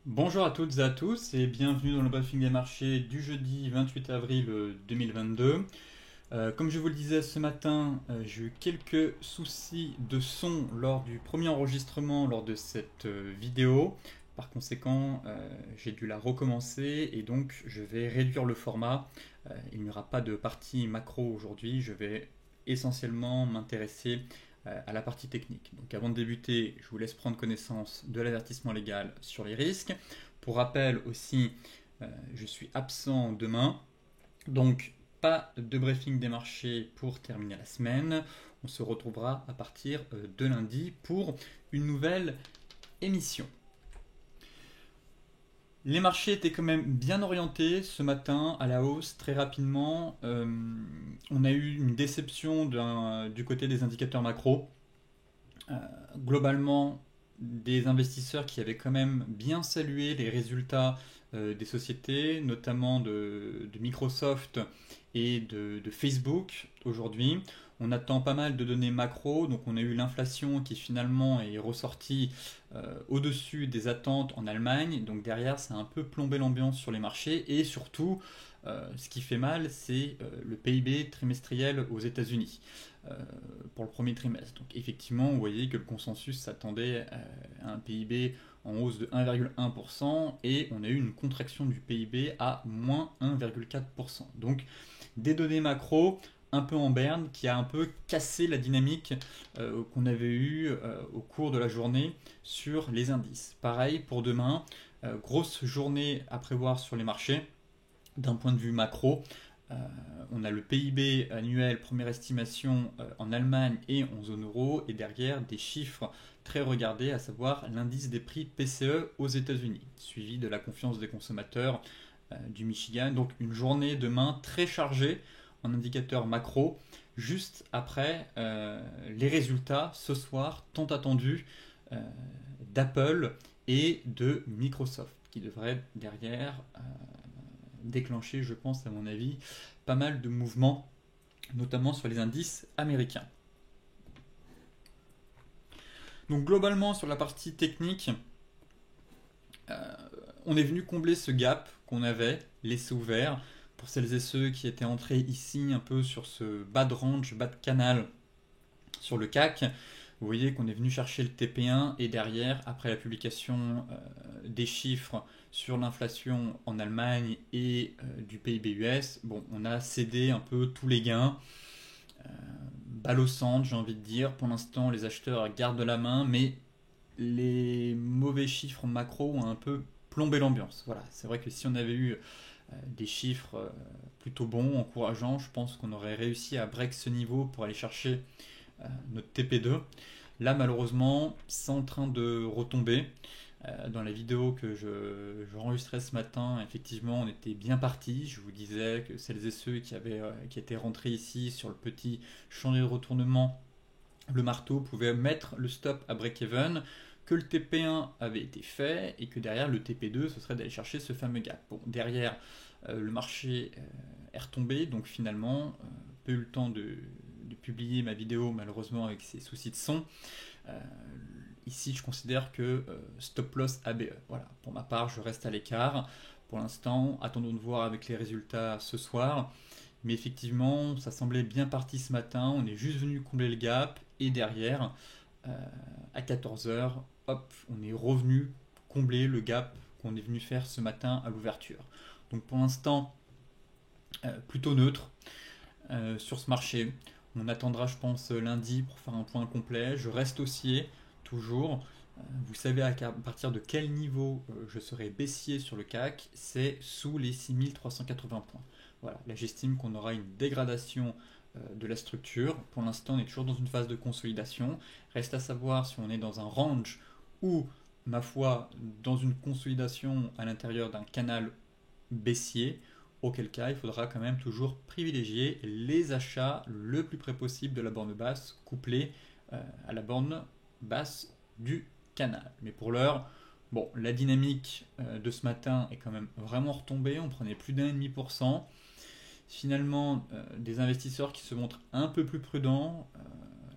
Bonjour à toutes et à tous et bienvenue dans le briefing des marchés du jeudi 28 avril 2022. Comme je vous le disais ce matin, j'ai eu quelques soucis de son lors du premier enregistrement lors de cette vidéo. Par conséquent, j'ai dû la recommencer et donc je vais réduire le format. Il n'y aura pas de partie macro aujourd'hui, je vais essentiellement m'intéresser à la partie technique. Donc avant de débuter, je vous laisse prendre connaissance de l'avertissement légal sur les risques. Pour rappel aussi, je suis absent demain, donc pas de briefing des marchés pour terminer la semaine. On se retrouvera à partir de lundi pour une nouvelle émission. Les marchés étaient quand même bien orientés ce matin à la hausse très rapidement. On a eu une déception du côté des indicateurs macro. Euh, Globalement, des investisseurs qui avaient quand même bien salué les résultats des sociétés, notamment de Microsoft et de Facebook aujourd'hui. On attend pas mal de données macro, donc on a eu l'inflation qui finalement est ressortie au-dessus des attentes en Allemagne, donc derrière ça a un peu plombé l'ambiance sur les marchés, et surtout ce qui fait mal c'est le PIB trimestriel aux États-Unis euh, pour le premier trimestre. Donc effectivement, vous voyez que le consensus s'attendait à un PIB en hausse de 1,1% et on a eu une contraction du PIB à moins 1,4%. Donc des données macro un peu en berne qui a un peu cassé la dynamique qu'on avait eue au cours de la journée sur les indices. Pareil pour demain, grosse journée à prévoir sur les marchés d'un point de vue macro. Euh, on a le PIB annuel, première estimation en Allemagne et en zone euro, et derrière des chiffres très regardés, à savoir l'indice des prix PCE aux États-Unis, suivi de la confiance des consommateurs du Michigan. Donc une journée demain très chargée en indicateurs macro, juste après les résultats ce soir tant attendus d'Apple et de Microsoft, qui devraient derrière déclencher, je pense à mon avis, pas mal de mouvements, notamment sur les indices américains. Donc globalement sur la partie technique, euh, on est venu combler ce gap qu'on avait laissé ouvert pour celles et ceux qui étaient entrés ici un peu sur ce bas de range, bas de canal sur le CAC. Vous voyez qu'on est venu chercher le TP1 et derrière, après la publication des chiffres sur l'inflation en Allemagne et du PIB US, bon, on a cédé un peu tous les gains. Euh, Balle au centre, j'ai envie de dire. Pour l'instant, les acheteurs gardent la main, mais les mauvais chiffres macro ont un peu plombé l'ambiance. Voilà, c'est vrai que si on avait eu des chiffres plutôt bons, encourageants, je pense qu'on aurait réussi à break ce niveau pour aller chercher notre TP2. Là, malheureusement, c'est en train de retomber. Dans la vidéo que je enregistrais ce matin, effectivement, on était bien parti. Je vous disais que celles et ceux qui étaient rentrés ici sur le petit chantier de retournement, le marteau, pouvaient mettre le stop à break-even, que le TP1 avait été fait et que derrière le TP2, ce serait d'aller chercher ce fameux gap. Bon, derrière, le marché est retombé, donc finalement, peu eu le temps de publier ma vidéo, malheureusement, avec ses soucis de son. Euh, Ici, je considère que stop loss ABE. Voilà, pour ma part, je reste à l'écart. Pour l'instant, attendons de voir avec les résultats ce soir. Mais effectivement, ça semblait bien parti ce matin. On est juste venu combler le gap. Et derrière, euh, à 14 heures, hop, on est revenu combler le gap qu'on est venu faire ce matin à l'ouverture. Donc pour l'instant, plutôt neutre sur ce marché. On attendra, je pense, lundi pour faire un point complet. Je reste haussier, toujours. Vous savez à partir de quel niveau je serai baissier sur le CAC, c'est sous les 6380 points. Voilà, là j'estime qu'on aura une dégradation de la structure. Pour l'instant, on est toujours dans une phase de consolidation. Reste à savoir si on est dans un range ou, ma foi, dans une consolidation à l'intérieur d'un canal baissier, auquel cas il faudra quand même toujours privilégier les achats le plus près possible de la borne basse couplée à la borne basse du canal. Mais pour l'heure, bon, la dynamique de ce matin est quand même vraiment retombée, on prenait plus d'1,5%. Finalement, des investisseurs qui se montrent un peu plus prudents,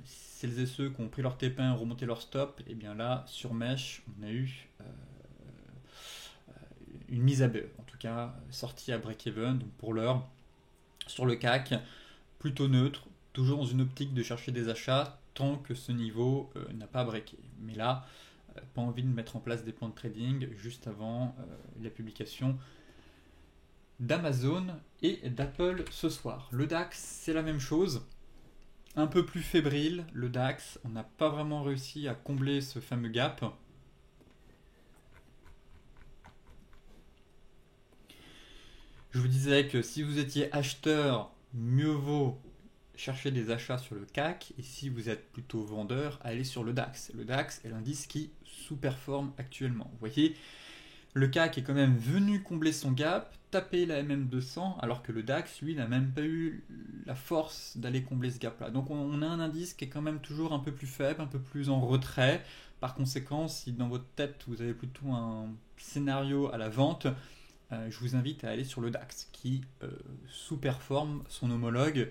celles et ceux qui ont pris leur TP1 et remonté leur stop, et bien là, sur Mesh, on a eu une mise à baisse, en tout cas sortie à break-even. Donc pour l'heure, sur le CAC, plutôt neutre, toujours dans une optique de chercher des achats tant que ce niveau n'a pas breaké. Mais là, pas envie de mettre en place des plans de trading juste avant la publication d'Amazon et d'Apple ce soir. Le DAX, c'est la même chose. Un peu plus fébrile, le DAX, on n'a pas vraiment réussi à combler ce fameux gap. Je vous disais que si vous étiez acheteur, mieux vaut chercher des achats sur le CAC, et si vous êtes plutôt vendeur, allez sur le DAX. Le DAX est l'indice qui sous-performe actuellement. Vous voyez, le CAC est quand même venu combler son gap, taper la MM200, alors que le DAX, lui, n'a même pas eu la force d'aller combler ce gap-là. Donc on a un indice qui est quand même toujours un peu plus faible, un peu plus en retrait. Par conséquent, si dans votre tête, vous avez plutôt un scénario à la vente, je vous invite à aller sur le DAX, qui sous-performe son homologue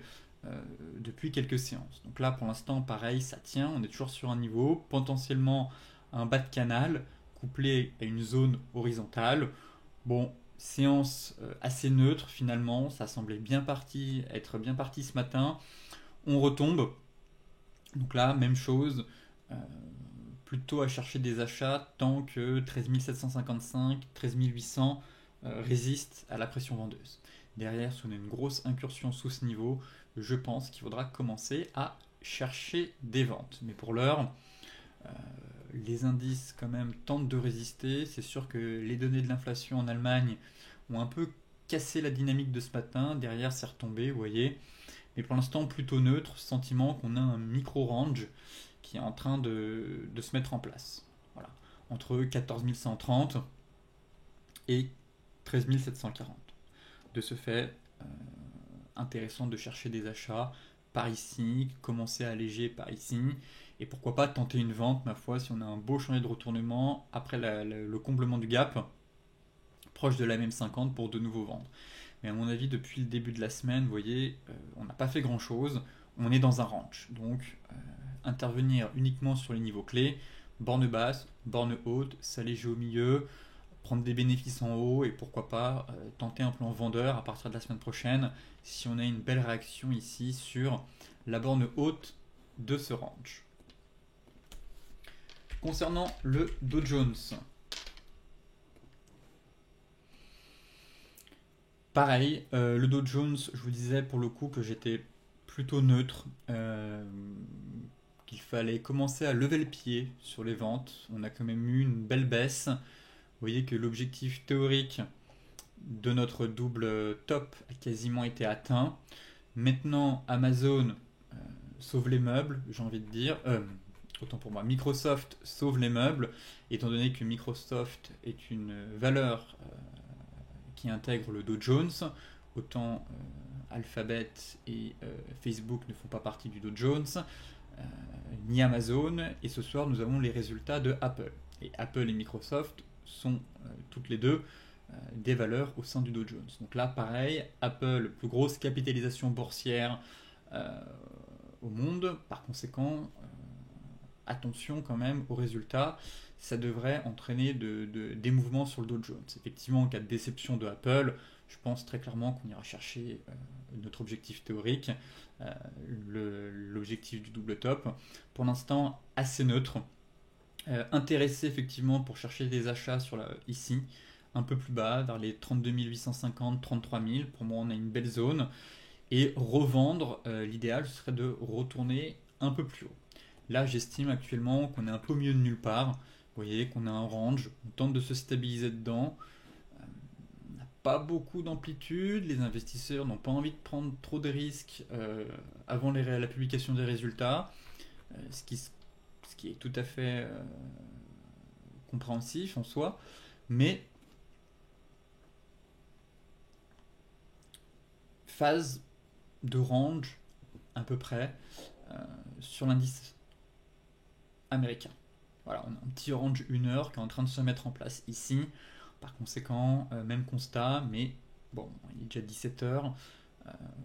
depuis quelques séances. Donc là, pour l'instant, pareil, ça tient, on est toujours sur un niveau, potentiellement un bas de canal, couplé à une zone horizontale. Bon, séance assez neutre finalement, ça semblait être bien parti ce matin. On retombe, donc là, même chose, euh, plutôt à chercher des achats tant que 13 755, 13 800 résistent à la pression vendeuse. Derrière, si on a une grosse incursion sous ce niveau, je pense qu'il faudra commencer à chercher des ventes. Mais pour l'heure, euh, les indices quand même tentent de résister. C'est sûr que les données de l'inflation en Allemagne ont un peu cassé la dynamique de ce matin. Derrière, c'est retombé, vous voyez. Mais pour l'instant, plutôt neutre, sentiment qu'on a un micro-range qui est en train de se mettre en place. Voilà. Entre 14 130 et 13 740. De ce fait, intéressant de chercher des achats par ici, commencer à alléger par ici, et pourquoi pas tenter une vente, ma foi, si on a un beau chantier de retournement après le comblement du gap, proche de la même 50 pour de nouveau vendre. Mais à mon avis, depuis le début de la semaine, vous voyez, on n'a pas fait grand chose, on est dans un range. Donc, intervenir uniquement sur les niveaux clés, borne basse, borne haute, s'alléger au milieu, prendre des bénéfices en haut et pourquoi pas tenter un plan vendeur à partir de la semaine prochaine si on a une belle réaction ici sur la borne haute de ce range. Concernant le Dow Jones, pareil, le Dow Jones, je vous disais pour le coup que j'étais plutôt neutre, qu'il fallait commencer à lever le pied sur les ventes. On a quand même eu une belle baisse. Vous voyez que l'objectif théorique de notre double top a quasiment été atteint. Maintenant, Amazon sauve les meubles, j'ai envie de dire. Autant pour moi, Microsoft sauve les meubles, étant donné que Microsoft est une valeur qui intègre le Dow Jones. Autant Alphabet et Facebook ne font pas partie du Dow Jones, ni Amazon. Et ce soir, nous avons les résultats de Apple. Et Apple et Microsoft sont toutes les deux des valeurs au sein du Dow Jones. Donc là, pareil, Apple, plus grosse capitalisation boursière au monde. Par conséquent, attention quand même aux résultats. Ça devrait entraîner des mouvements sur le Dow Jones. Effectivement, en cas de déception de Apple, je pense très clairement qu'on ira chercher notre objectif théorique, l'objectif du double top. Pour l'instant, assez neutre. Intéressé effectivement pour chercher des achats ici, un peu plus bas, vers les 32 850, 33 000. Pour moi, on a une belle zone. Et revendre, l'idéal ce serait de retourner un peu plus haut. Là, j'estime actuellement qu'on est un peu au milieu de nulle part. Vous voyez qu'on a un range, on tente de se stabiliser dedans. On n'a pas beaucoup d'amplitude, les investisseurs n'ont pas envie de prendre trop de risques avant la publication des résultats, ce qui est tout à fait compréhensif en soi, mais phase de range à peu près sur l'indice américain. Voilà, on a un petit range 1 heure qui est en train de se mettre en place ici. Par conséquent, même constat, mais bon, il est déjà 17 heures.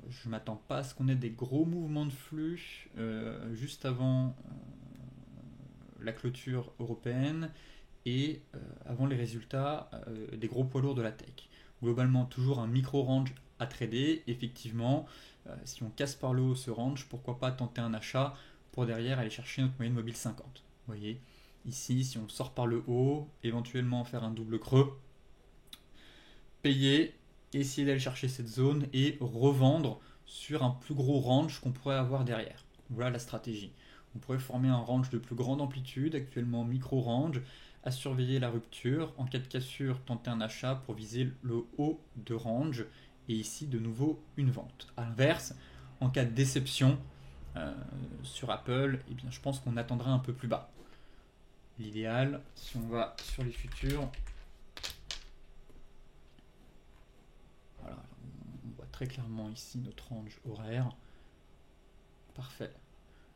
Je ne m'attends pas à ce qu'on ait des gros mouvements de flux juste avant la clôture européenne et avant les résultats des gros poids lourds de la tech. Globalement, toujours un micro-range à trader. Effectivement, si on casse par le haut ce range, pourquoi pas tenter un achat pour derrière aller chercher notre moyenne mobile 50. Vous voyez, ici, si on sort par le haut, éventuellement faire un double creux, payer, essayer d'aller chercher cette zone et revendre sur un plus gros range qu'on pourrait avoir derrière. Voilà la stratégie. On pourrait former un range de plus grande amplitude, actuellement micro-range, à surveiller la rupture. En cas de cassure, tenter un achat pour viser le haut de range et ici de nouveau une vente. A l'inverse, en cas de déception sur Apple, eh bien, je pense qu'on attendra un peu plus bas. L'idéal, si on va sur les futurs, voilà, on voit très clairement ici notre range horaire. Parfait.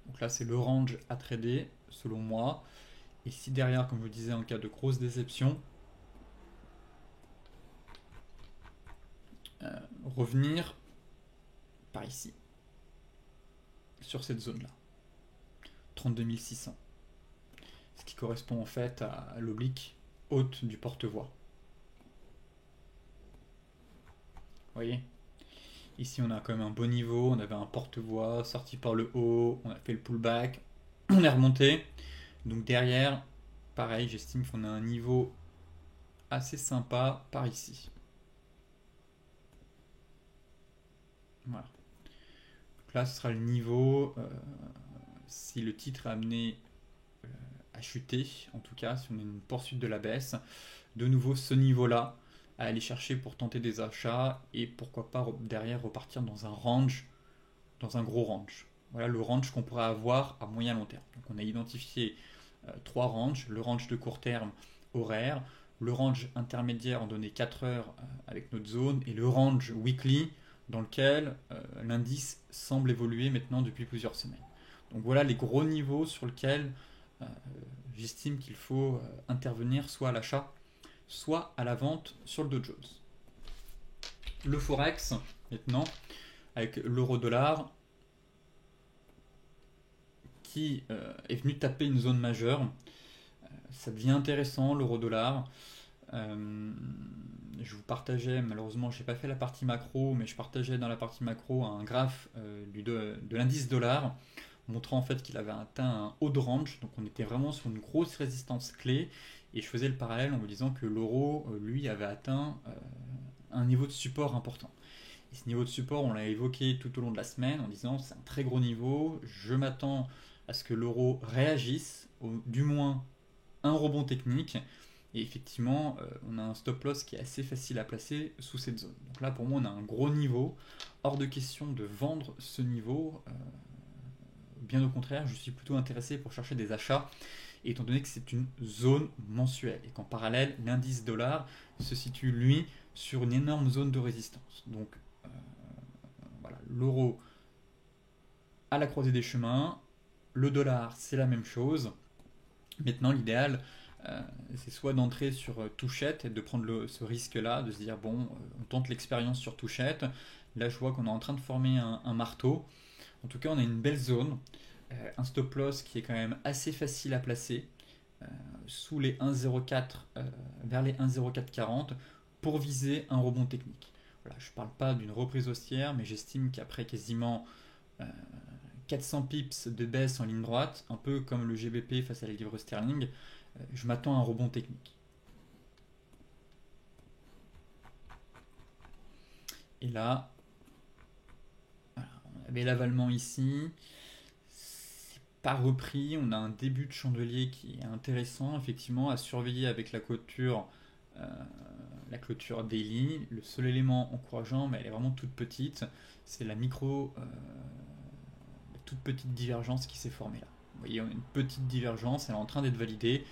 Donc là, c'est le range à trader, selon moi. Et si derrière, comme je vous disais, en cas de grosse déception, revenir par ici, sur cette zone-là, 32 600. Ce qui correspond en fait à l'oblique haute du porte-voix. Vous voyez ? Ici, on a quand même un beau niveau, on avait un porte-voix sorti par le haut, on a fait le pullback, on est remonté. Donc derrière, pareil, j'estime qu'on a un niveau assez sympa par ici. Voilà. Donc là, ce sera le niveau, si le titre est amené à chuter, en tout cas, si on a une poursuite de la baisse, de nouveau ce niveau-là, à aller chercher pour tenter des achats et pourquoi pas derrière repartir dans un range, dans un gros range. Voilà le range qu'on pourrait avoir à moyen long terme. Donc on a identifié trois ranges, le range de court terme horaire, le range intermédiaire en donné 4 heures avec notre zone et le range weekly dans lequel l'indice semble évoluer maintenant depuis plusieurs semaines. Donc voilà les gros niveaux sur lesquels j'estime qu'il faut intervenir soit à l'achat, soit à la vente sur le Dow Jones. Le Forex, maintenant, avec l'euro-dollar, qui est venu taper une zone majeure. Ça devient intéressant, l'euro-dollar. Je vous partageais, malheureusement, je n'ai pas fait la partie macro, mais je partageais dans la partie macro un graphe de l'indice dollar, montrant en fait qu'il avait atteint un haut de range, donc on était vraiment sur une grosse résistance clé, et je faisais le parallèle en me disant que l'euro, lui, avait atteint un niveau de support important. Et ce niveau de support, on l'a évoqué tout au long de la semaine en disant c'est un très gros niveau, je m'attends à ce que l'euro réagisse, ou du moins un rebond technique, et effectivement, on a un stop loss qui est assez facile à placer sous cette zone. Donc là, pour moi, on a un gros niveau, hors de question de vendre ce niveau, bien au contraire, je suis plutôt intéressé pour chercher des achats, étant donné que c'est une zone mensuelle, et qu'en parallèle, l'indice dollar se situe, lui, sur une énorme zone de résistance. Donc, voilà, l'euro à la croisée des chemins, le dollar, c'est la même chose. Maintenant, l'idéal, c'est soit d'entrer sur Touchette et de prendre ce risque-là, de se dire, bon, on tente l'expérience sur Touchette. Là, je vois qu'on est en train de former un marteau. En tout cas, on a une belle zone, un stop loss qui est quand même assez facile à placer, sous les 1,04, vers les 1,0440, pour viser un rebond technique. Voilà, je ne parle pas d'une reprise haussière, mais j'estime qu'après quasiment 400 pips de baisse en ligne droite, un peu comme le GBP face à la livre sterling, je m'attends à un rebond technique. Et là, voilà, on avait l'avalement ici, c'est pas repris, on a un début de chandelier qui est intéressant, effectivement, à surveiller avec la clôture daily. Le seul élément encourageant, mais elle est vraiment toute petite, c'est la toute petite divergence qui s'est formée là. Vous voyez, on a une petite divergence, elle est en train d'être validée.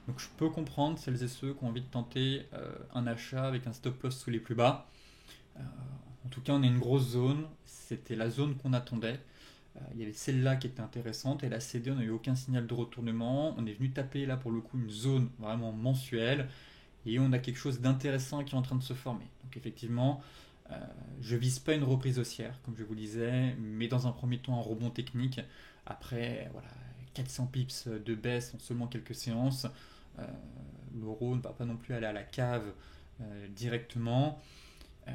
Donc je peux comprendre celles et ceux qui ont envie de tenter un achat avec un stop loss sous les plus bas. En tout cas, on a une grosse zone, c'était la zone qu'on attendait. Il y avait celle-là qui était intéressante, elle a cédé, on n'a eu aucun signal de retournement. On est venu taper là pour le coup une zone vraiment mensuelle et on a quelque chose d'intéressant qui est en train de se former. Donc effectivement, je vise pas une reprise haussière, comme je vous le disais, mais dans un premier temps un rebond technique. Après, voilà, 400 pips de baisse en seulement quelques séances, Euh, L'euro ne va pas non plus aller à la cave directement. Euh,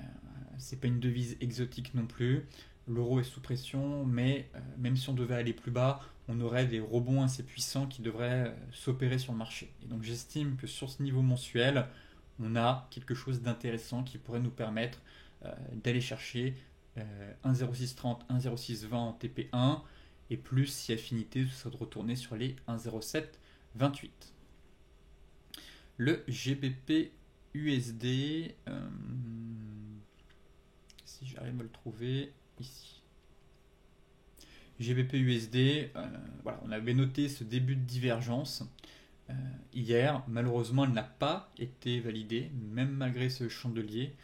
c'est pas une devise exotique non plus. L'euro est sous pression, mais même si on devait aller plus bas, on aurait des rebonds assez puissants qui devraient s'opérer sur le marché. Et donc j'estime que sur ce niveau mensuel, on a quelque chose d'intéressant qui pourrait nous permettre d'aller chercher 1,0630, 1,0620 en TP1, et plus si affinité, ce serait de retourner sur les 1,0728. Le GBP USD, si j'arrive à le trouver ici. GBP USD, voilà, on avait noté ce début de divergence hier. Malheureusement, elle n'a pas été validée, même malgré ce chandelier.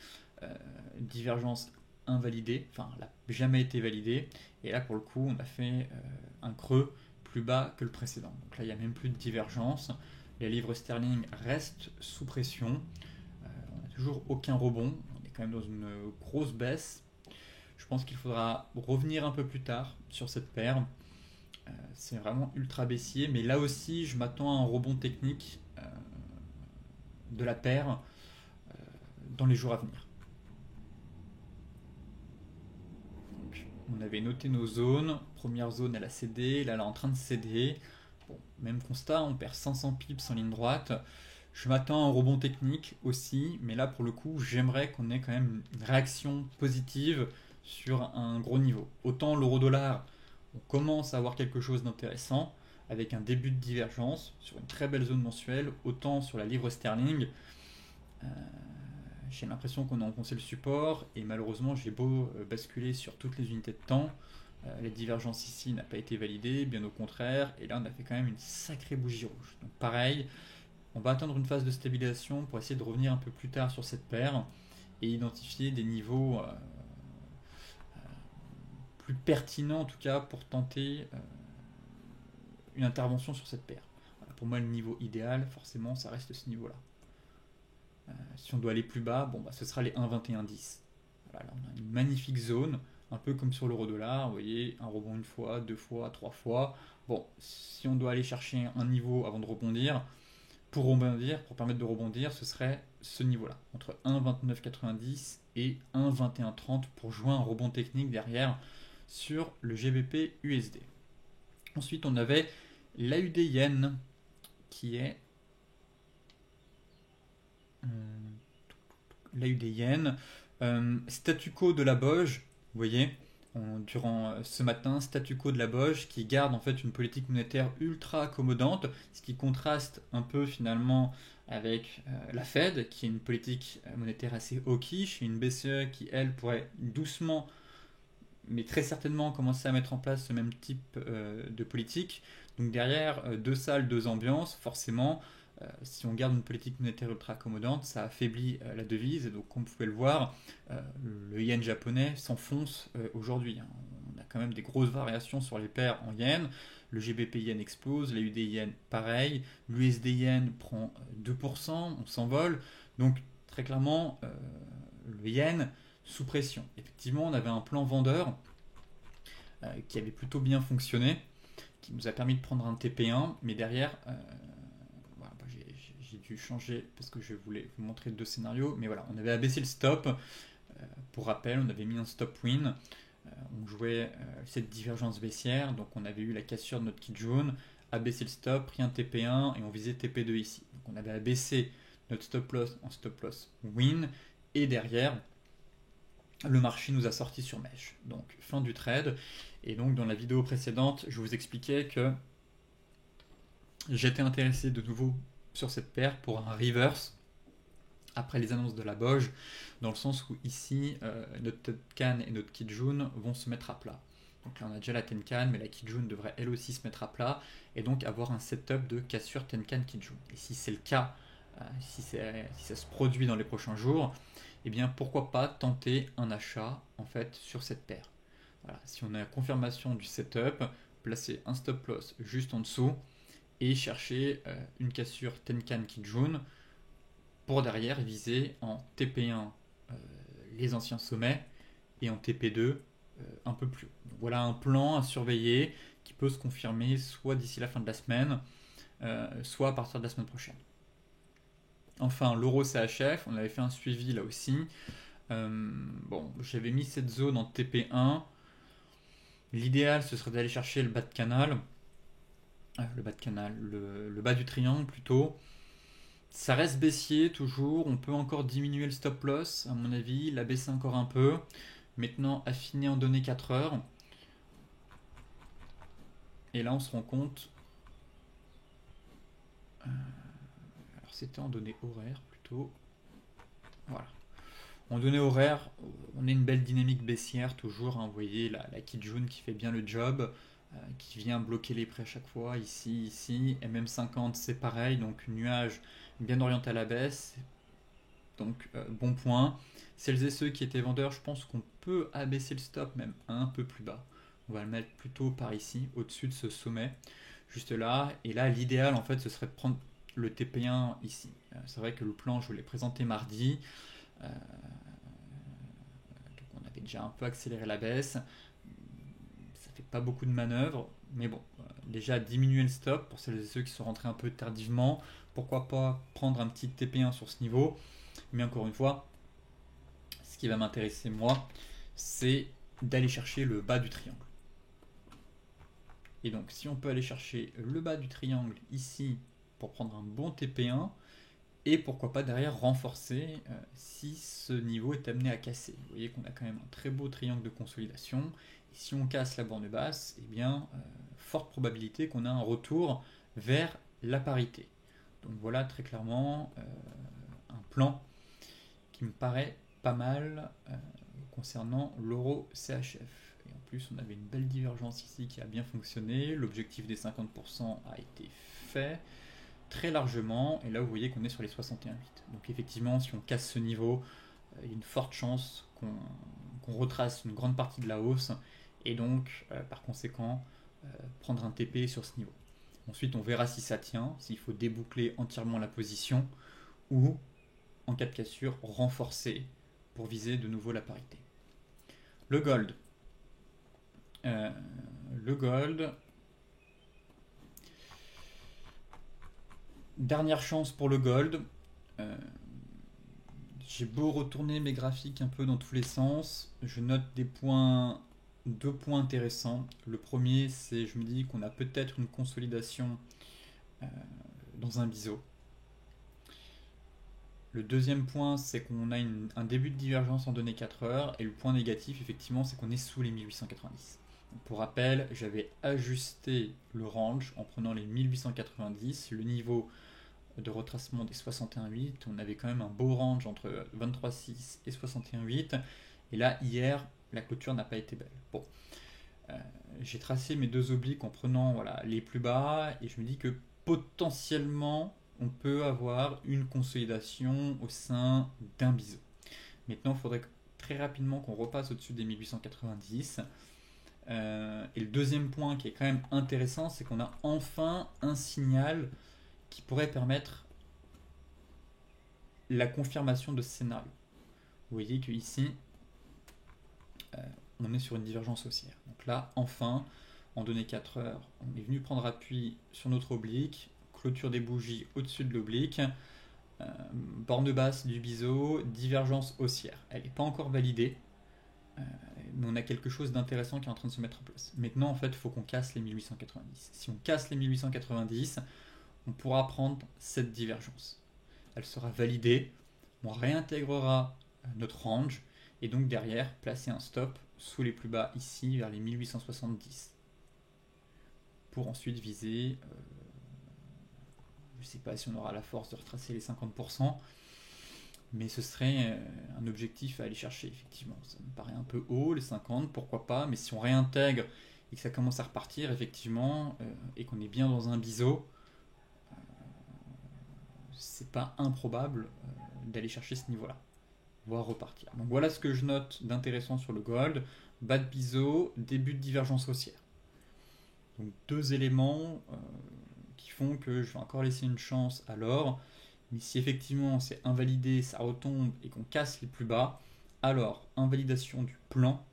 Divergence invalidée, enfin, elle n'a jamais été validée. Et là, pour le coup, on a fait un creux plus bas que le précédent. Donc là, il n'y a même plus de divergence. La livre sterling reste sous pression. On n'a toujours aucun rebond. On est quand même dans une grosse baisse. Je pense qu'il faudra revenir un peu plus tard sur cette paire. C'est vraiment ultra baissier. Mais là aussi, je m'attends à un rebond technique de la paire dans les jours à venir. Donc, on avait noté nos zones. Première zone, elle a cédé. Là, elle est en train de céder. Bon, même constat, on perd 500 pips en ligne droite. Je m'attends à un rebond technique aussi, mais là pour le coup, j'aimerais qu'on ait quand même une réaction positive sur un gros niveau. Autant l'euro-dollar, on commence à avoir quelque chose d'intéressant avec un début de divergence sur une très belle zone mensuelle, autant sur la livre sterling, euh, j'ai l'impression qu'on a enfoncé le support et malheureusement j'ai beau basculer sur toutes les unités de temps, la divergence ici n'a pas été validée, bien au contraire, et là on a fait quand même une sacrée bougie rouge. Donc pareil, on va attendre une phase de stabilisation pour essayer de revenir un peu plus tard sur cette paire et identifier des niveaux plus pertinents en tout cas pour tenter une intervention sur cette paire. Voilà, pour moi le niveau idéal forcément ça reste ce niveau là. Si on doit aller plus bas, bon, bah, ce sera les 1,2110. Voilà, là on a une magnifique zone, un peu comme sur l'euro-dollar, vous voyez, un rebond une fois, deux fois, trois fois. Bon, si on doit aller chercher un niveau avant de rebondir, pour permettre de rebondir, ce serait ce niveau-là, entre 1,2990 et 1,2130 pour jouer un rebond technique derrière sur le GBP USD. Ensuite, on avait l'AUD Yen qui est l'AUD Yen, statu quo de la Boge, vous voyez, durant ce matin, statu quo de la Boge qui garde en fait une politique monétaire ultra accommodante, ce qui contraste un peu finalement avec la Fed qui est une politique monétaire assez hawkish et une BCE qui elle pourrait doucement mais très certainement commencer à mettre en place ce même type de politique. Donc derrière, deux salles, deux ambiances, forcément, si on garde une politique monétaire ultra accommodante, ça affaiblit la devise. Et donc, comme vous pouvez le voir, le yen japonais s'enfonce aujourd'hui. On a quand même des grosses variations sur les paires en yen. Le GBP yen explose, l'AUD yen pareil, l'USD yen prend 2%, on s'envole. Donc, très clairement, le yen sous pression. Effectivement, on avait un plan vendeur qui avait plutôt bien fonctionné, qui nous a permis de prendre un TP1, mais derrière, voilà, j'ai dû changer parce que je voulais vous montrer deux scénarios, mais voilà, on avait abaissé le stop. Pour rappel, on avait mis un stop win. On jouait cette divergence baissière, donc on avait eu la cassure de notre kit jaune, abaissé le stop, pris un TP1 et on visait TP2 ici. Donc on avait abaissé notre stop loss en stop loss win, et derrière, le marché nous a sorti sur mèche. Donc fin du trade. Et donc dans la vidéo précédente, je vous expliquais que j'étais intéressé de nouveau sur cette paire pour un reverse après les annonces de la Boge, dans le sens où ici, notre Tenkan et notre Kijun vont se mettre à plat. Donc là on a déjà la Tenkan, mais la Kijun devrait elle aussi se mettre à plat, et donc avoir un setup de cassure Tenkan-Kijun. Et si c'est le cas, si ça se produit dans les prochains jours, eh bien pourquoi pas tenter un achat en fait sur cette paire. Voilà, si on a la confirmation du setup, placer un stop loss juste en dessous et chercher une cassure Tenkan Kijun pour derrière viser en TP1 les anciens sommets et en TP2 un peu plus haut. Donc voilà un plan à surveiller qui peut se confirmer soit d'ici la fin de la semaine, soit à partir de la semaine prochaine. Enfin, l'euro CHF, on avait fait un suivi là aussi. Bon, j'avais mis cette zone en TP1. L'idéal, ce serait d'aller chercher le bas de canal. Le bas de canal, le bas du triangle plutôt. Ça reste baissier toujours. On peut encore diminuer le stop loss, à mon avis, l'abaisser encore un peu. Maintenant, affiner en données 4 heures. Et là, on se rend compte. Alors, c'était en données horaires plutôt. Voilà. En données horaires, on a une belle dynamique baissière toujours, hein. Vous voyez la Kijun qui fait bien le job, qui vient bloquer les prix à chaque fois, ici, ici. MM50 c'est pareil, donc nuage bien orienté à la baisse. Donc bon point. Celles et ceux qui étaient vendeurs, je pense qu'on peut abaisser le stop même un peu plus bas. On va le mettre plutôt par ici, au-dessus de ce sommet, juste là. Et là, l'idéal en fait, ce serait de prendre le TP1 ici. C'est vrai que le plan, je vous l'ai présenté mardi. Donc on avait déjà un peu accéléré la baisse. Ça fait pas beaucoup de manœuvres, mais bon, déjà diminuer le stop pour celles et ceux qui sont rentrés un peu tardivement. Pourquoi pas prendre un petit TP1 sur ce niveau. Mais encore une fois, ce qui va m'intéresser moi, c'est d'aller chercher le bas du triangle. Et donc si on peut aller chercher le bas du triangle ici pour prendre un bon TP1, et pourquoi pas derrière renforcer si ce niveau est amené à casser. Vous voyez qu'on a quand même un très beau triangle de consolidation. Et si on casse la borne basse, eh bien, forte probabilité qu'on a un retour vers la parité. Donc voilà très clairement un plan qui me paraît pas mal concernant l'euro CHF. Et en plus, on avait une belle divergence ici qui a bien fonctionné. L'objectif des 50% a été fait très largement, et là vous voyez qu'on est sur les 61,8. Donc effectivement, si on casse ce niveau, il y a une forte chance qu'on retrace une grande partie de la hausse, et donc par conséquent prendre un TP sur ce niveau. Ensuite, on verra si ça tient, s'il faut déboucler entièrement la position, ou en cas de cassure, renforcer pour viser de nouveau la parité. Le gold. Le gold, dernière chance pour le gold. J'ai beau retourner mes graphiques un peu dans tous les sens, je note deux points intéressants. Le premier, c'est je me dis qu'on a peut-être une consolidation dans un biseau. Le deuxième point, c'est qu'on a un début de divergence en données 4 heures. Et le point négatif, effectivement, c'est qu'on est sous les 1890. Donc, pour rappel, j'avais ajusté le range en prenant les 1890, le niveau de retracement des 61,8. On avait quand même un beau range entre 23,6 et 61,8. Et là, hier, la clôture n'a pas été belle. Bon, j'ai tracé mes deux obliques en prenant voilà, les plus bas. Et je me dis que potentiellement, on peut avoir une consolidation au sein d'un biseau. Maintenant, il faudrait très rapidement qu'on repasse au-dessus des 1890. Et le deuxième point qui est quand même intéressant, c'est qu'on a enfin un signal qui pourrait permettre la confirmation de ce scénario. Vous voyez qu'ici, on est sur une divergence haussière. Donc là, enfin, en données 4 heures, on est venu prendre appui sur notre oblique, clôture des bougies au-dessus de l'oblique, borne basse du biseau, divergence haussière. Elle n'est pas encore validée, mais on a quelque chose d'intéressant qui est en train de se mettre en place. Maintenant, en fait, il faut qu'on casse les 1890. Si on casse les 1890, on pourra prendre cette divergence. Elle sera validée, on réintégrera notre range, et donc derrière, placer un stop sous les plus bas ici, vers les 1870. Pour ensuite viser, je ne sais pas si on aura la force de retracer les 50%, mais ce serait un objectif à aller chercher, effectivement. Ça me paraît un peu haut, les 50, pourquoi pas, mais si on réintègre et que ça commence à repartir, effectivement, et qu'on est bien dans un biseau, c'est pas improbable d'aller chercher ce niveau-là, voire repartir. Donc voilà ce que je note d'intéressant sur le gold. Bas de biseau, début de divergence haussière. Donc deux éléments qui font que je vais encore laisser une chance à l'or. Mais si effectivement c'est invalidé, ça retombe et qu'on casse les plus bas, alors invalidation du plan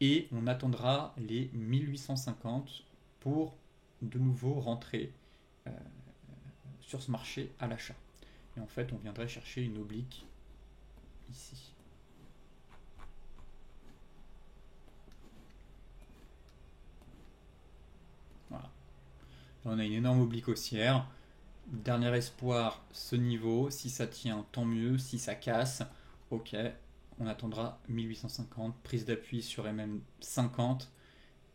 et on attendra les 1850 pour de nouveau rentrer sur ce marché à l'achat. et en fait on viendrait chercher une oblique ici. Voilà. Là, on a une énorme oblique haussière. Dernier espoir, ce niveau. Si ça tient, tant mieux. Si ça casse, ok, on attendra 1850. Prise d'appui sur MM50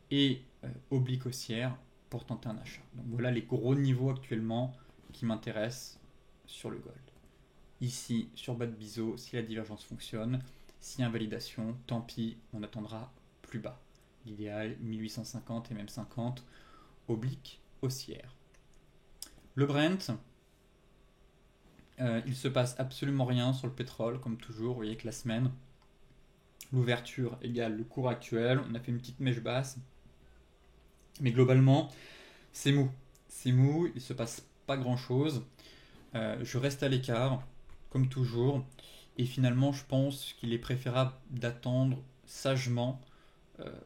et oblique haussière pour tenter un achat. Donc voilà les gros niveaux actuellement qui m'intéressent sur le gold. Ici, sur bas de biseau, si la divergence fonctionne, si invalidation, tant pis, on attendra plus bas. L'idéal, 1850 et même 50, oblique haussière. Le Brent, il se passe absolument rien sur le pétrole, comme toujours. Vous voyez que la semaine, l'ouverture égale le cours actuel. On a fait une petite mèche basse. Mais globalement, c'est mou. C'est mou, il ne se passe pas grand-chose. Je reste à l'écart, comme toujours. Et finalement, je pense qu'il est préférable d'attendre sagement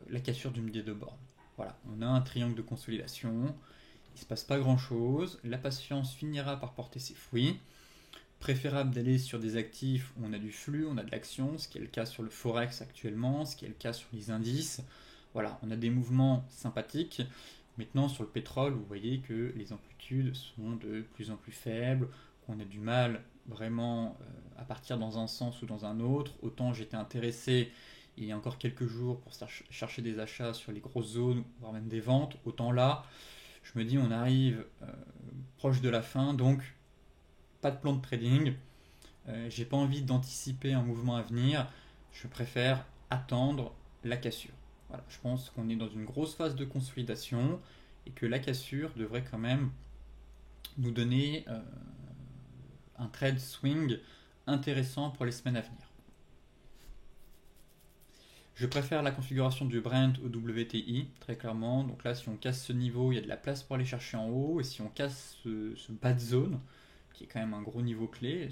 la cassure du milieu de borne. Voilà, on a un triangle de consolidation. Il ne se passe pas grand-chose. La patience finira par porter ses fruits. Préférable d'aller sur des actifs où on a du flux, on a de l'action, ce qui est le cas sur le Forex actuellement, ce qui est le cas sur les indices. Voilà, on a des mouvements sympathiques. Maintenant, sur le pétrole, vous voyez que les amplitudes sont de plus en plus faibles, qu'on a du mal vraiment à partir dans un sens ou dans un autre. Autant j'étais intéressé il y a encore quelques jours pour chercher des achats sur les grosses zones, voire même des ventes, autant là, je me dis on arrive proche de la fin, donc pas de plan de trading. J'ai pas envie d'anticiper un mouvement à venir. Je préfère attendre la cassure. Voilà, je pense qu'on est dans une grosse phase de consolidation et que la cassure devrait quand même nous donner un trade swing intéressant pour les semaines à venir. Je préfère la configuration du Brent au WTI, très clairement. Donc là, si on casse ce niveau, il y a de la place pour aller chercher en haut. Et si on casse ce bas de zone, qui est quand même un gros niveau clé,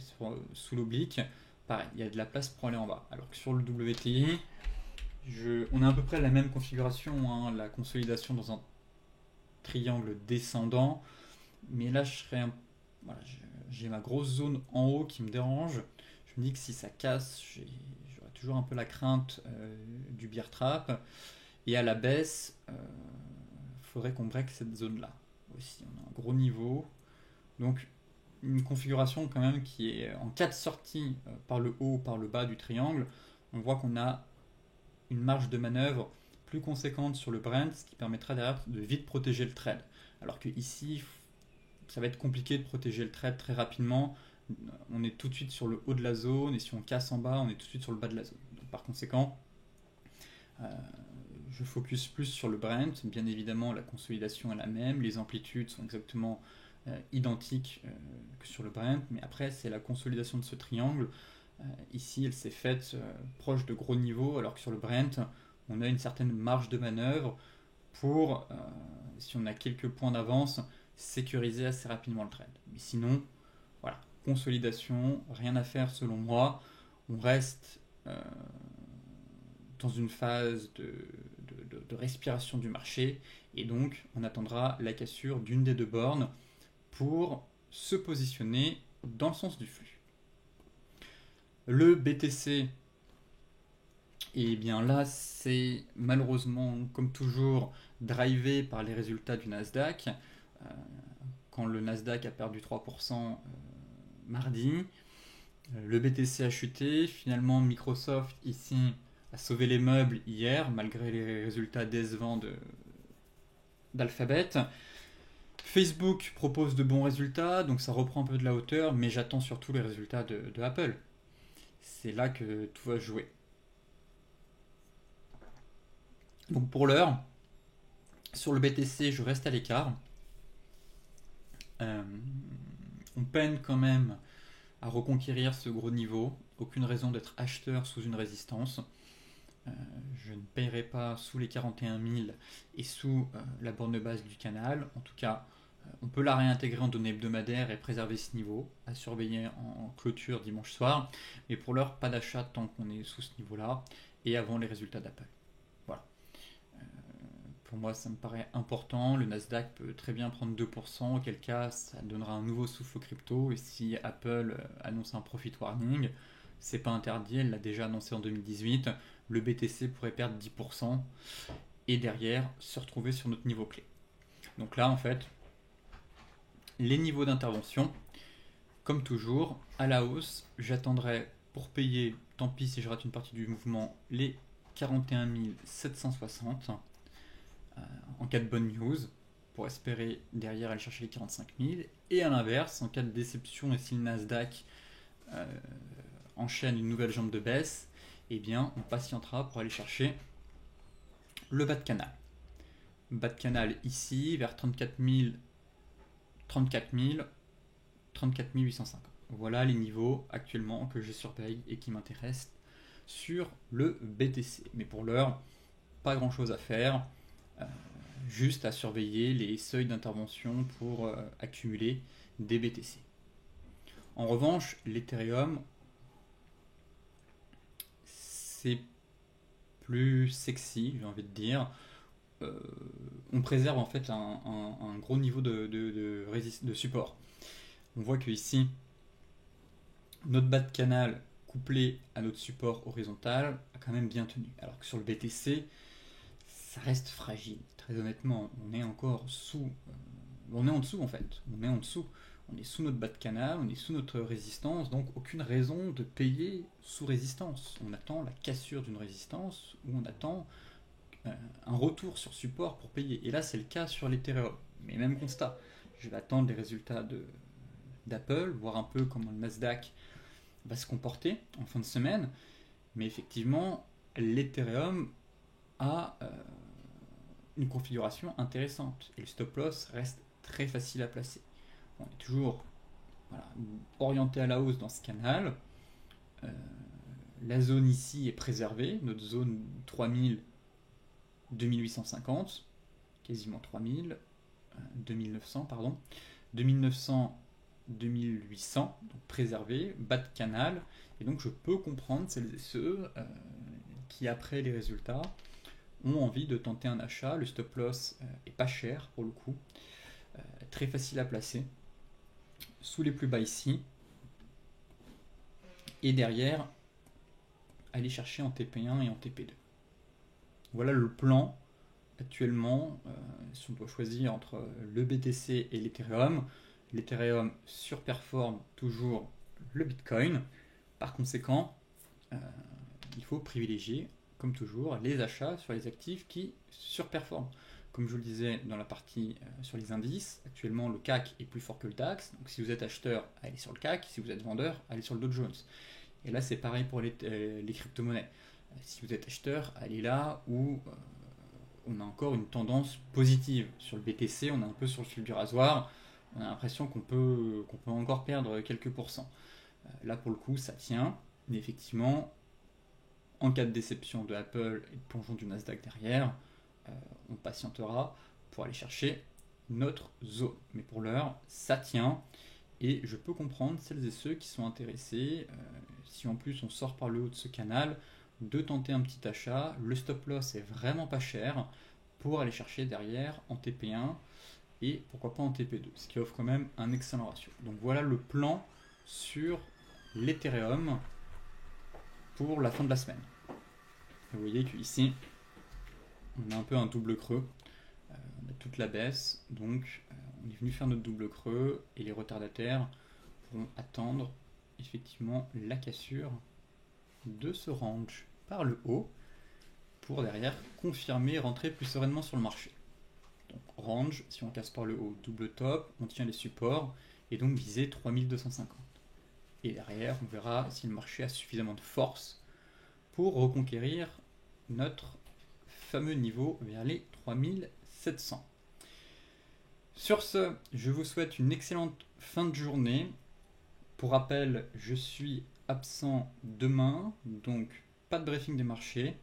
sous l'oblique, pareil, il y a de la place pour aller en bas. Alors que sur le WTI, on a à peu près la même configuration, hein, la consolidation dans un triangle descendant. Mais là, voilà, j'ai ma grosse zone en haut qui me dérange. Je me dis que si ça casse, j'aurai toujours un peu la crainte du bear trap. Et à la baisse, il faudrait qu'on break cette zone-là. Aussi, on a un gros niveau. Donc, une configuration quand même qui est en cas de sortie par le haut ou par le bas du triangle. On voit qu'on a une marge de manœuvre plus conséquente sur le Brent, ce qui permettra derrière de vite protéger le trade. Alors que ici, ça va être compliqué de protéger le trade très rapidement. On est tout de suite sur le haut de la zone, et si on casse en bas, on est tout de suite sur le bas de la zone. Donc, par conséquent, je focus plus sur le Brent. Bien évidemment, la consolidation est la même, les amplitudes sont exactement identiques que sur le Brent, mais après, c'est la consolidation de ce triangle. Ici, elle s'est faite proche de gros niveaux, alors que sur le Brent, on a une certaine marge de manœuvre pour, si on a quelques points d'avance, sécuriser assez rapidement le trade. Mais sinon, voilà, consolidation, rien à faire selon moi. On reste dans une phase de respiration du marché, et donc on attendra la cassure d'une des deux bornes pour se positionner dans le sens du flux. Le BTC, et bien là, c'est malheureusement, comme toujours, drivé par les résultats du Nasdaq. Quand le Nasdaq a perdu 3% mardi, le BTC a chuté. Finalement, Microsoft, ici, a sauvé les meubles hier, malgré les résultats décevants d'Alphabet. Facebook propose de bons résultats, donc ça reprend un peu de la hauteur, mais j'attends surtout les résultats de Apple. C'est là que tout va jouer. Donc pour l'heure, sur le BTC, je reste à l'écart. On peine quand même à reconquérir ce gros niveau. Aucune raison d'être acheteur sous une résistance. Je ne paierai pas sous les 41 000 et sous la borne basse du canal. En tout cas, on peut la réintégrer en données hebdomadaires et préserver ce niveau, à surveiller en clôture dimanche soir. Mais pour l'heure, pas d'achat tant qu'on est sous ce niveau-là et avant les résultats d'Apple. Voilà. Pour moi, ça me paraît important. Le Nasdaq peut très bien prendre 2%, auquel cas ça donnera un nouveau souffle aux crypto. Et si Apple annonce un profit warning, c'est pas interdit, elle l'a déjà annoncé en 2018. Le BTC pourrait perdre 10% et derrière se retrouver sur notre niveau clé. Donc là, en fait, les niveaux d'intervention, comme toujours, à la hausse, j'attendrai pour payer, tant pis si je rate une partie du mouvement, les 41 760 en cas de bonne news, pour espérer derrière aller chercher les 45 000. Et à l'inverse, en cas de déception et si le Nasdaq enchaîne une nouvelle jambe de baisse, eh bien on patientera pour aller chercher le bas de canal. Bas de canal ici, vers 34 000, 34 000, 34 850. Voilà les niveaux actuellement que je surveille et qui m'intéressent sur le BTC. Mais pour l'heure, pas grand chose à faire, juste à surveiller les seuils d'intervention pour accumuler des BTC. En revanche, l'Ethereum, c'est plus sexy, j'ai envie de dire. On préserve en fait un gros niveau de support. On voit que ici, notre bas de canal couplé à notre support horizontal a quand même bien tenu. Alors que sur le BTC, ça reste fragile. Très honnêtement, on est encore sous. On est en dessous en fait. On est en dessous. On est sous notre bas de canal, on est sous notre résistance, donc aucune raison de payer sous résistance. On attend la cassure d'une résistance ou on attend un retour sur support pour payer. Et là, c'est le cas sur l'Ethereum. Mais même constat. Je vais attendre les résultats d'Apple, voir un peu comment le Nasdaq va se comporter en fin de semaine. Mais effectivement, l'Ethereum a une configuration intéressante. Et le stop loss reste très facile à placer. On est toujours orienté à la hausse dans ce canal. La zone ici est préservée. Notre zone 3000, 2850, quasiment 3000, 2900, pardon. 2900, 2800, donc préservé, bas de canal. Et donc je peux comprendre celles et ceux qui, après les résultats, ont envie de tenter un achat. Le stop loss est pas cher pour le coup, très facile à placer, sous les plus bas ici, et derrière, aller chercher en TP1 et en TP2. Voilà le plan actuellement, si on doit choisir entre le BTC et l'Ethereum. L'Ethereum surperforme toujours le Bitcoin. Par conséquent, il faut privilégier, comme toujours, les achats sur les actifs qui surperforment. Comme je vous le disais dans la partie sur les indices, actuellement le CAC est plus fort que le DAX. Donc si vous êtes acheteur, allez sur le CAC. Si vous êtes vendeur, allez sur le Dow Jones. Et là, c'est pareil pour les crypto-monnaies. Si vous êtes acheteur, allez là où on a encore une tendance positive. Sur le BTC, on est un peu sur le fil du rasoir. On a l'impression qu'on peut encore perdre quelques pourcents. Là, pour le coup, ça tient. Mais effectivement, en cas de déception de Apple et de plongeon du Nasdaq derrière, on patientera pour aller chercher notre zone. Mais pour l'heure, ça tient. Et je peux comprendre celles et ceux qui sont intéressés, si en plus on sort par le haut de ce canal, de tenter un petit achat. Le stop loss est vraiment pas cher pour aller chercher derrière en TP1 et pourquoi pas en TP2, ce qui offre quand même un excellent ratio. Donc voilà le plan sur l'Ethereum pour la fin de la semaine. Et vous voyez qu'ici, on a un peu un double creux. On a toute la baisse, donc on est venu faire notre double creux et les retardataires pourront attendre effectivement la cassure de ce range par le haut pour derrière confirmer et rentrer plus sereinement sur le marché. Donc range, si on casse par le haut, double top, on tient les supports et donc viser 3250. Et derrière, on verra si le marché a suffisamment de force pour reconquérir notre fameux niveau vers les 3700. Sur ce, je vous souhaite une excellente fin de journée. Pour rappel, je suis absent demain, donc pas de briefing des marchés.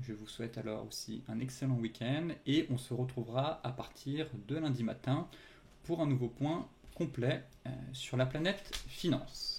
Je vous souhaite alors aussi un excellent week-end et on se retrouvera à partir de lundi matin pour un nouveau point complet sur la planète finance.